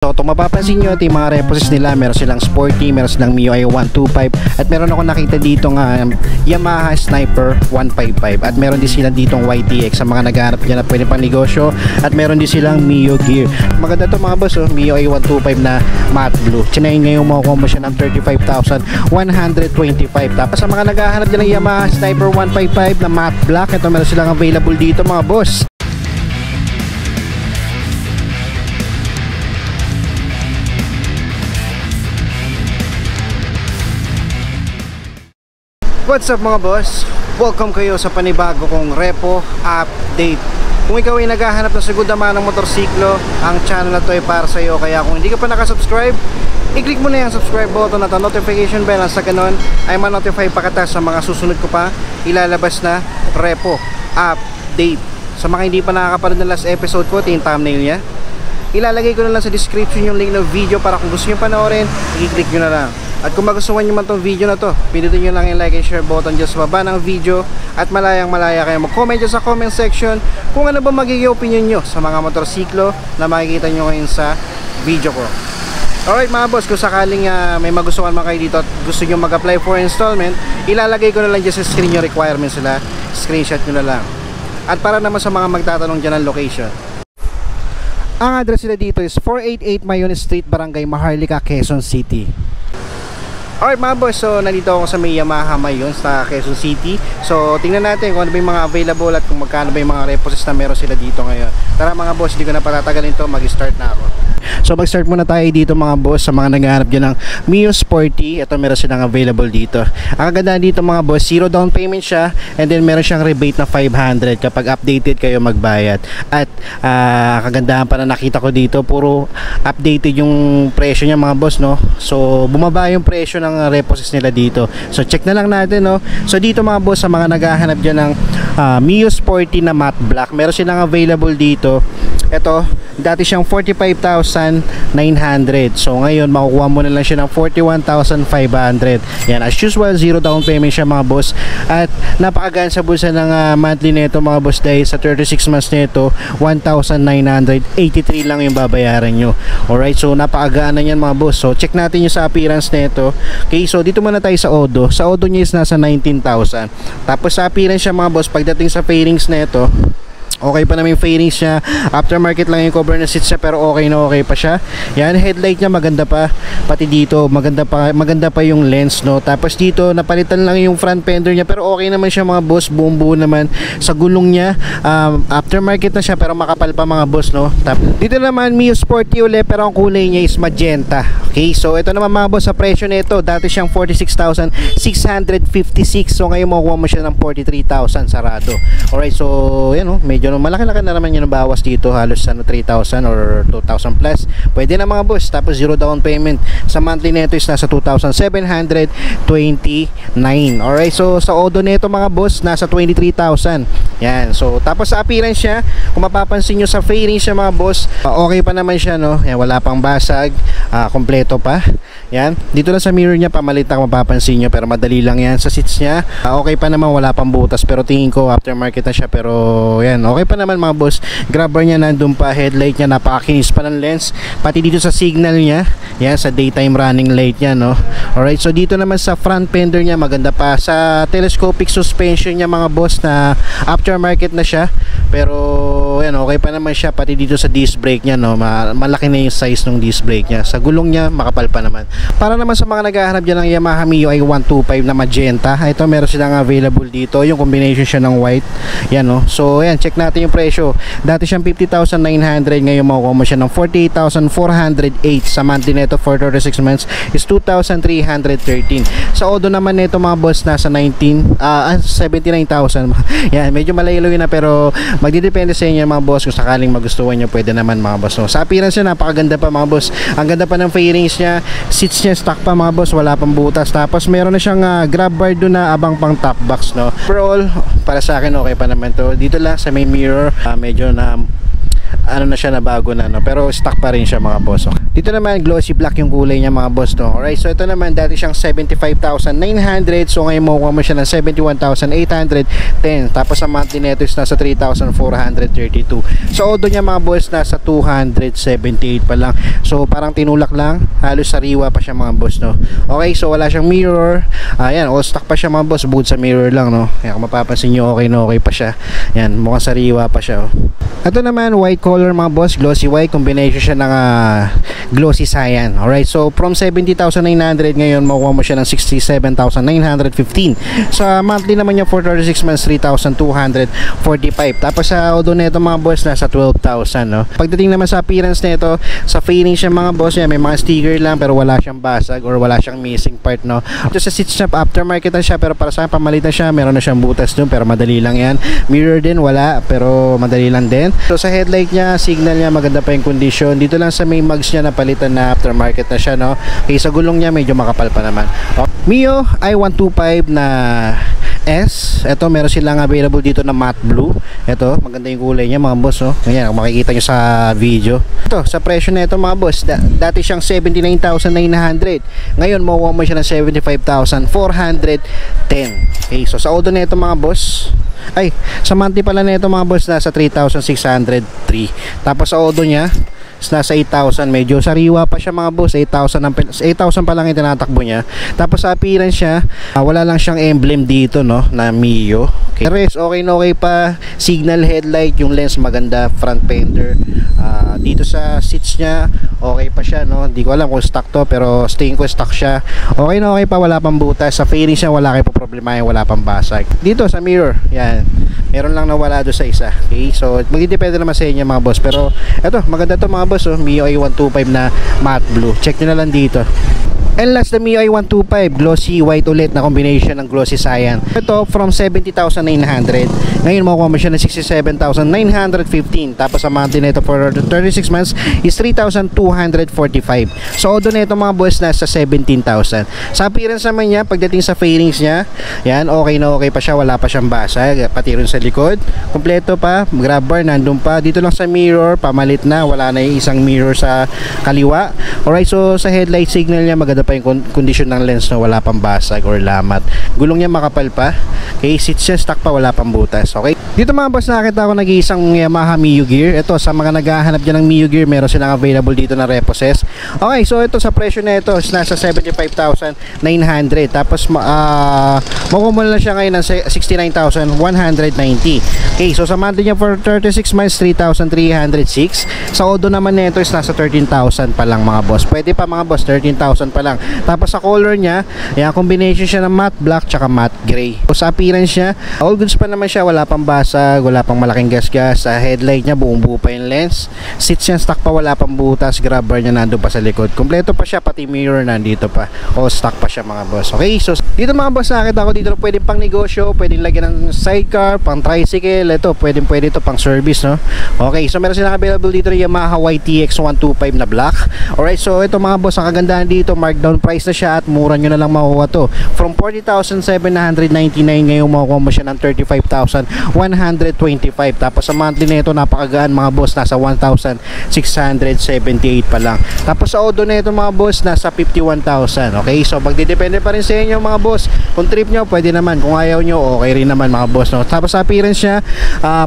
So kung mapapansin nyo, ito yung mga reposes nila. Meron silang Sporty, meron silang MIUI 125, at meron ako nakita dito nga Yamaha Sniper 155, at meron din silang ditong YTX sa mga naghahanap dyan na pwede pang negosyo, at meron din silang Mio Gear. Maganda to mga boss, MIUI 125 na matte blue. Chinayin ngayon makukuha mo siya ng 35,125. Tapos sa mga naghahanap dyan ng Yamaha Sniper 155 na matte black, ito meron silang available dito mga boss. What's up mga boss? Welcome kayo sa panibago kong repo update. Kung ikaw ay naghahanap ng segunda manang motorsiklo, ang channel na to ay para sa iyo. Kaya kung hindi ka pa nakasubscribe, i-click mo na yung subscribe button at notification bell, sa ganon ay ma-notify pa kita sa mga susunod ko pa ilalabas na repo update. Sa mga hindi pa nakakapanood ng last episode ko, ito yung thumbnail niya. Ilalagay ko na lang sa description yung link ng video para kung gusto nyo panoorin, i-click nyo na lang. At kung magustuhan nyo man tong video na to, pindutin nyo lang yung like and share button dyan sa baba ng video. At malayang malaya kayo mag-comment dyan sa comment section kung ano ba magiging opinion nyo sa mga motorsiklo na makikita nyo ngayon sa video ko. Alright mga boss, kung sakaling may magustuhan man kayo dito at gusto nyo mag-apply for installment, ilalagay ko na lang dyan sa screen yung requirements nila. Screenshot nyo na lang. At para naman sa mga magtatanong dyan ng location, ang address nila dito is 488 Mayon Street, Barangay Maharlika, Quezon City. Alright mga boss, so nandito ako sa may Yamaha Mayon sa Quezon City. So tingnan natin kung ano ba yung mga available at kung magkano ba yung mga reposes na meron sila dito ngayon. Tara mga boss, hindi ko na patatagalin to, mag-start na ako. So mag-start muna tayo dito mga boss sa mga naghahanap dyan ng Mio Sporty. Ito meron silang available dito. Ang kagandahan dito mga boss, 0 down payment siya, and then meron siyang rebate na 500 kapag updated kayo magbayad. At kagandahan pa na nakita ko dito, puro updated yung presyo niya mga boss, no? So bumaba yung presyo ng reposes nila dito. So check na lang natin, no? So dito mga boss, sa mga naghahanap dyan ng Mio Sporty na matte black, meron silang available dito. Ito, dati siyang 45,900. So ngayon makukuha mo na lang siya ng 41,500. Yan, as usual, 0 down payment siya mga boss. At napakagaan sa bulsa ng monthly nito mga boss, dahil sa 36 months nito 1,983 lang yung babayaran nyo. Alright, so napakagaan na yan mga boss. So check natin yung sa appearance nito. Okay, so dito muna tayo sa Odo. Sa Odo niya is nasa 19,000. Tapos sa appearance siya mga boss, pagdating sa fairings nito, okay pa naman yung fairings niya. Aftermarket lang yung cover na seats niya, pero okay na okay pa siya. Yan, headlight niya maganda pa. Pati dito maganda pa yung lens, no. Tapos dito napalitan lang yung front fender niya, pero okay naman siya mga boss. Buo naman. Sa gulong niya, aftermarket na siya pero makapal pa mga boss, no. Dito naman Mio Sporty uli, pero ang kulay niya is magenta. Okay, so ito naman mga boss, sa presyo nito, dati siyang 46,656. So ngayon makukuha mo siya ng 43,000 sarado. Alright, so yan, no, medyo malaki-laki na naman yung bawas dito, halos 3,000 or 2,000 plus. Pwede na mga boss. Tapos 0 down payment. Sa monthly nito is nasa 2,729. Alright, so sa Odo nito mga boss, nasa 23,000. Yan, so tapos sa appearance siya, kung mapapansin nyo sa fairing siya mga boss, okay pa naman siya, no. Yan, wala pang basag, kompleto pa. Yan, dito lang sa mirror niya pamalit na, kung mapapansin nyo, pero madali lang yan. Sa seats niya, okay pa naman, wala pang butas, pero tingin ko aftermarket na siya, pero yan, okay pa naman mga boss. Grabber niya nandun pa, headlight niya napakakinis pa ng lens, pati dito sa signal niya, yan, sa daytime running light niya, no. Alright, so dito naman sa front fender niya maganda pa. Sa telescopic suspension niya mga boss, na aftermarket na siya, pero yan, okay pa naman siya. Pati dito sa disc brake niya, no, malaki na yung size ng disc brake niya. Sa gulong niya makapal pa naman. Para naman sa mga naghahanap dyan ng Yamaha MIUI 125 na magenta, ito meron silang available dito, yung combination siya ng white. Yan, no. So yan, check natin yung presyo. Dati siyang 50,900, ngayon makukuha mo siya ng 48,408. Sa monthly nito for 36 months is 2,313. Sa Odo naman nito mga boss, nasa 79,000. Yan, medyo malayo na, pero magdidepende sa inyo mga boss. Kung sakaling magustuhan nyo, pwede naman mga boss, no. Sa appearance niya, napakaganda pa mga boss. Ang ganda pa ng fairings niya, seats niya stock pa mga boss, wala pang butas. Tapos meron na siyang grab bar doon na abang pang top box, no. Overall, para sa akin okay pa naman to. Dito lang sa main mirror, medyo na ano na siya, na bago na, no? Pero stock pa rin siya mga boss. Dito naman glossy black yung kulay niya mga boss, no? Alright, so ito naman dati siyang 75,900, so ngayon makukuha mo siya ng 71,810. Tapos sa monthly neto is nasa 3,432. So odo niya mga boss nasa 278 pa lang. So parang tinulak lang, halos sariwa pa siya mga boss, no? Okay, so wala siyang mirror. Ayan, all stock pa siya mga boss, bukod sa mirror lang, no? Kaya kung mapapansin nyo, okay na okay pa siya. Yan, mukhang sariwa pa siya, oh. Ito naman white color mga boss, glossy white, combination siya ng glossy cyan. Alright, so from 70,900 ngayon makukuha mo siya ng 67,915. Sa monthly naman niya for 36 months 3,245. Tapos sa odo nito mga boss nasa 12,000, no? Pagdating naman sa appearance nito, sa fairing siya mga boss, yan, may mga sticker lang pero wala siyang basag or wala siyang missing part, no? Ito sa seats niya, aftermarket na siya pero para sa akin pamalit na siya. Meron na siyang butas dun pero madali lang yan. Mirror din wala pero madali lang din. So sa headlight niya, signal niya, maganda pa yung condition. Dito lang sa may mugs niya napalitan na aftermarket na siya, no? Okay, sa gulong niya medyo makapal pa naman. Mio i125 na S. Ito meron silang available dito na matte blue. Ito, maganda yung kulay niya mga boss, oh. Ayan, makikita nyo sa video. Ito, sa presyo na ito mga boss, dati siyang 79,900. Ngayon makukuha mo siya ng 75,410. Okay, so sa odo na ito mga boss, ay, sa monthly pala na ito mga boss nasa 3,603. Tapos sa odo niya nasa 8,000, medyo sariwa pa siya mga boss. 8,000 pa lang yung tinatakbo niya. Tapos sa appearance siya, wala lang siyang emblem dito, no, na Mio. Okay, rest okay na okay pa. Signal headlight, yung lens maganda, front fender. Dito sa seats niya okay pa siya, no. Hindi ko alam kung stock to pero tingin ko stock siya. Okay na okay pa, wala pang butas. Sa fairing siya wala kayo problema, wala pang basag. Dito sa mirror, yan, meron lang nawala do sa isa. Okay, so magdidepende naman sa inyo mga boss. Pero eto, maganda to mga boss, oh. Mio i125 na matte blue. Check nyo na lang dito. And last, the Mio i125 glossy white ulit na combination ng glossy cyan. Ito from 70,900. Ngayon makukuha mo siya ng 67,915. Tapos sa monthly nito for 36 months is 3,245. So odo nito mga boss nasa 17,000. Sa appearance naman niya, pagdating sa fairings niya, yan, okay na okay pa siya, wala pa siyang basag. Pati rin sa likod, kompleto pa, grab bar nandun pa. Dito lang sa mirror, pamalit na, wala na yung isang mirror sa kaliwa. Alright, so sa headlight signal niya maganda pa yung condition ng lens, na wala pang basag or lamat. Gulong niya makapal pa. Okay, seats niya stock pa, wala pang butas. Okay, dito mga boss nakita ko nag-iisang Yamaha Mio Gear. Ito sa mga naghahanap dyan ng Mio Gear, meron silang available dito na repossess. Okay, so ito sa presyo na ito is nasa 75,900. Tapos makukuha mo na siya ngayon ng 69,190. Okay, so sa monthly niya for 36 months 3,306. Sa odo naman nito is nasa 13,000 pa lang mga boss. Pwede pa mga boss, 13,000 pa lang. Tapos sa color niya, yan, combination siya ng matte black tsaka matte gray. So sa appearance niya, all goods pa naman siya, wala pang basag, wala pang malaking gasgas. Sa headlight niya, buong buo pa yung lens. Seats niya stock pa, wala pang butas. Grab bar niya nandun pa sa likod. Kompleto pa siya, pati mirror nandito pa. All stock pa siya mga boss. Okay, so dito mga boss nakita ko dito pwedeng pang negosyo, pwedeng lagyan ng sidecar, pang tricycle. Ito, pwede ito pang service, no? Okay, so meron silang available dito yung Yamaha YTX 125 na black. Alright, so ito mga boss, ang kagandahan dito, markdown price na siya at mura nyo na lang makuha to. From 40,799 ngayon makukuha mo siya ng 35,125. Tapos sa monthly nito napakagaan mga boss, nasa 1,678 pa lang. Tapos sa odo nito mga boss, nasa 51,000. Okay, so magdidepende pa rin sa inyo mga boss. Kung trip nyo, pwede naman. Kung ayaw nyo, okay rin naman mga boss, no? Tapos sa appearance niya,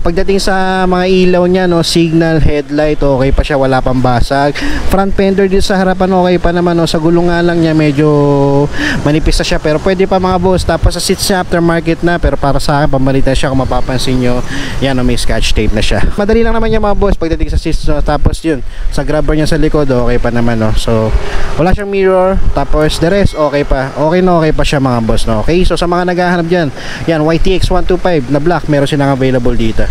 pagdating sa mga ilaw niya, no, signal, headlight, okay pa siya, wala pang basag. Front fender dito sa harapan, okay pa naman, no? Sa gulong nga lang niya, medyo manipis na siya, pero pwede pa mga boss. Tapos sa seats niya, aftermarket na, pero para sa akin, pamalitan siya. Kung mapapansin nyo, yan, no, may scotch tape na siya. Madali lang naman niya mga boss, pagdating sa seats, no? Tapos yun, sa grabber niya sa likod, okay pa naman, no? So, wala siyang mirror. Tapos the rest, okay pa. Okay na okay pa siya mga boss, no? Okay, so sa mga naghahanap dyan, yan, YTX 125 na black, meron silang available dito.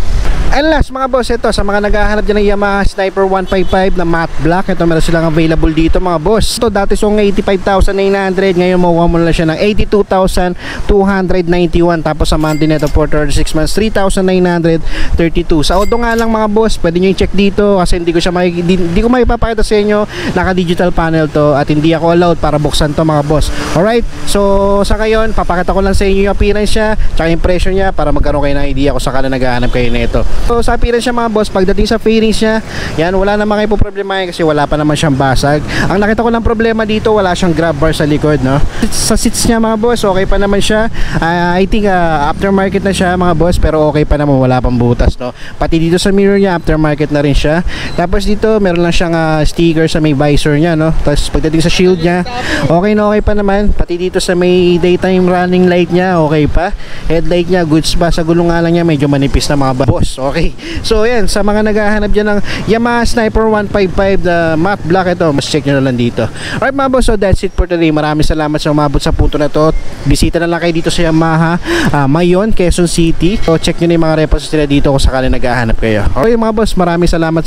And last mga boss, ito sa mga naghahanap dyan ng Yamaha Sniper 155 na matte black, ito meron silang available dito mga boss. Ito dati song 85,900, ngayon makuha mo na siya ng 82,291. Tapos sa monthly nito for 36 months 3,932. Sa odo nga lang mga boss, pwede nyo i-check dito kasi hindi ko maipapakita sa inyo, naka digital panel to at hindi ako allowed para buksan to mga boss. Alright, so sa ngayon papakita ko lang sa inyo yung appearance niya tsaka yung presyo niya para magkaroon kayo ng idea kung saan naghahanap kayo nito. So sa appearance siya mga boss, pagdating sa fairings niya, yan, wala naman kayo po problema kasi wala pa naman siyang basag. Ang nakita ko lang problema dito, wala siyang grab bar sa likod, no? Sa seats niya mga boss, okay pa naman siya. I think aftermarket na siya mga boss, pero okay pa naman, wala pang butas, no? Pati dito sa mirror niya, aftermarket na rin siya. Tapos dito, meron lang siyang sticker sa may visor niya, no? Tapos pagdating sa shield niya, okay na okay pa naman. Pati dito sa may daytime running light niya, okay pa. Headlight niya, goods pa. Sa gulong nga lang niya, medyo manipis na mga boss. Okay. So yan, sa mga naghahanap dyan ng Yamaha Sniper 155 na matte black, ito, mas check nyo na lang dito. Alright mga boss, so that's it for today. Maraming salamat sa umabot sa punto na to. Bisita na lang kayo dito sa Yamaha Mayon, Quezon City. So check nyo na yung mga repos nila dito kung sakali naghahanap kayo. Okay mga boss, maraming salamat.